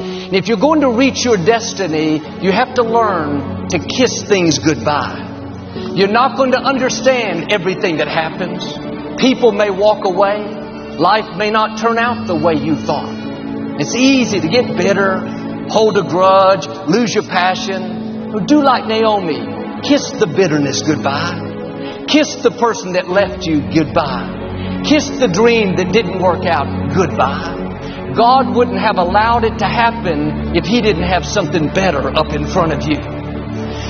And if you're going to reach your destiny, you have to learn to kiss things goodbye. You're not going to understand everything that happens. People may walk away. Life may not turn out the way you thought. It's easy to get bitter, hold a grudge, lose your passion. Well, do like Naomi. Kiss the bitterness goodbye. Kiss the person that left you goodbye. Kiss the dream that didn't work out goodbye. God wouldn't have allowed it to happen if He didn't have something better up in front of you.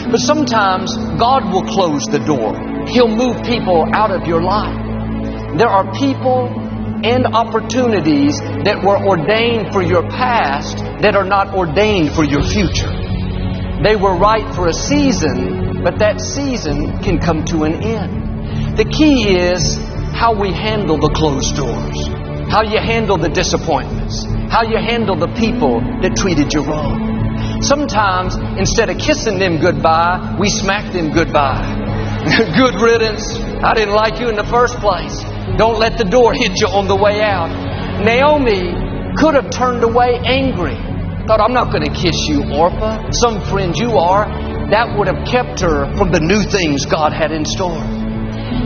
But sometimes God will close the door. He'll move people out of your life. There are people and opportunities that were ordained for your past that are not ordained for your future. They were right for a season, but that season can come to an end. The key is how we handle the closed doors, how you handle the disappointments, how you handle the people that treated you wrong. Sometimes, instead of kissing them goodbye, we smack them goodbye. Good riddance. I didn't like you in the first place. Don't let the door hit you on the way out. Naomi could have turned away angry. Thought, I'm not going to kiss you, Orpah. Some friend you are. That would have kept her from the new things God had in store.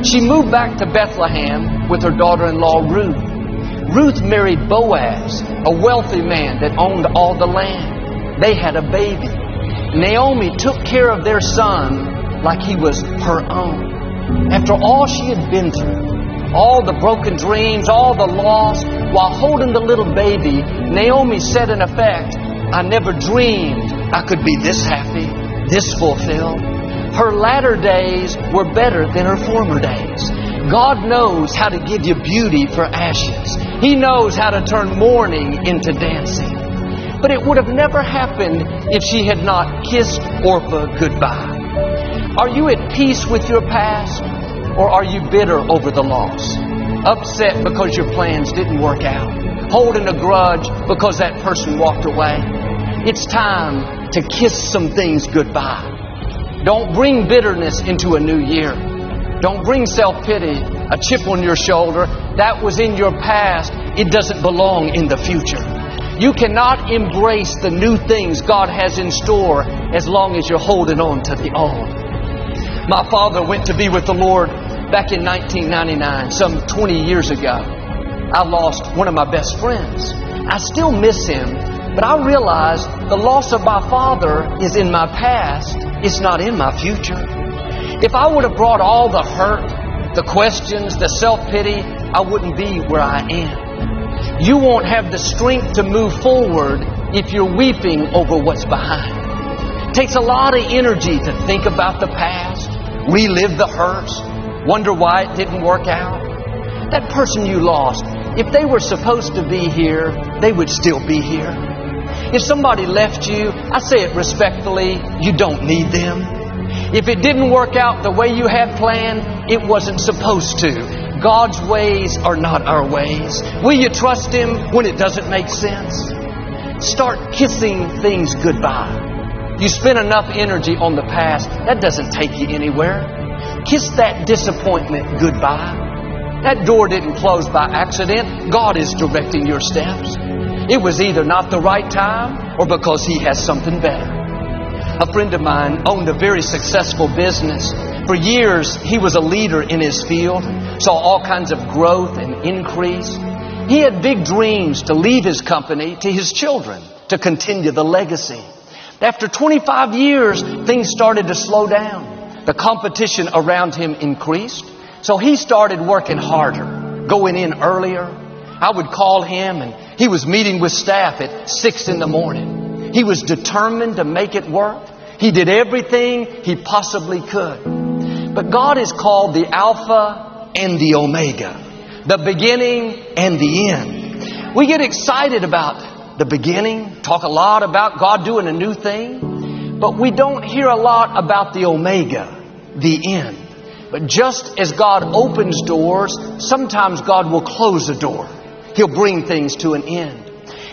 She moved back to Bethlehem with her daughter-in-law, Ruth. Ruth married Boaz, a wealthy man that owned all the land. They had a baby. Naomi took care of their son like he was her own. After all she had been through, all the broken dreams, all the loss, while holding the little baby, Naomi said in effect, I never dreamed I could be this happy, this fulfilled. Her latter days were better than her former days. God knows how to give you beauty for ashes. He knows how to turn mourning into dancing. But it would have never happened if she had not kissed Orpah goodbye. Are you at peace with your past? Or are you bitter over the loss? Upset because your plans didn't work out? Holding a grudge because that person walked away? It's time to kiss some things goodbye. Don't bring bitterness into a new year. Don't bring self-pity, a chip on your shoulder. That was in your past. It doesn't belong in the future. You cannot embrace the new things God has in store as long as you're holding on to the old. My father went to be with the Lord back in 1999, some 20 years ago. I lost one of my best friends. I still miss him, but I realized the loss of my father is in my past. It's not in my future. If I would have brought all the hurt, the questions, the self-pity, I wouldn't be where I am. You won't have the strength to move forward if you're weeping over what's behind. It takes a lot of energy to think about the past, relive the hurts, wonder why it didn't work out. That person you lost, if they were supposed to be here, they would still be here. If somebody left you, I say it respectfully, you don't need them. If it didn't work out the way you had planned, it wasn't supposed to. God's ways are not our ways. Will you trust Him when it doesn't make sense? Start kissing things goodbye. You spend enough energy on the past, that doesn't take you anywhere. Kiss that disappointment goodbye. That door didn't close by accident. God is directing your steps. It was either not the right time or because He has something better. A friend of mine owned a very successful business. For years, he was a leader in his field, saw all kinds of growth and increase. He had big dreams to leave his company to his children, to continue the legacy. After 25 years, things started to slow down. The competition around him increased, so he started working harder, going in earlier. I would call him, and he was meeting with staff at 6 in the morning. He was determined to make it work. He did everything he possibly could. But God is called the Alpha and the Omega, the beginning and the end. We get excited about the beginning, talk a lot about God doing a new thing, but we don't hear a lot about the Omega, the end. But just as God opens doors, sometimes God will close a door. He'll bring things to an end.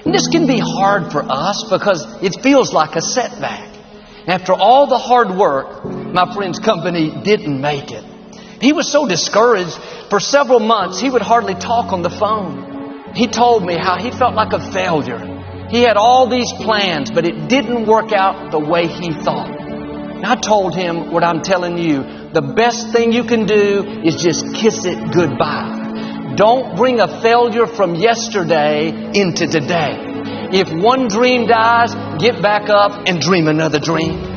And this can be hard for us because it feels like a setback. After all the hard work, my friend's company didn't make it. He was so discouraged. For several months, he would hardly talk on the phone. He told me how he felt like a failure. He had all these plans, but it didn't work out the way he thought. And I told him what I'm telling you. The best thing you can do is just kiss it goodbye. Don't bring a failure from yesterday into today. If one dream dies, get back up and dream another dream.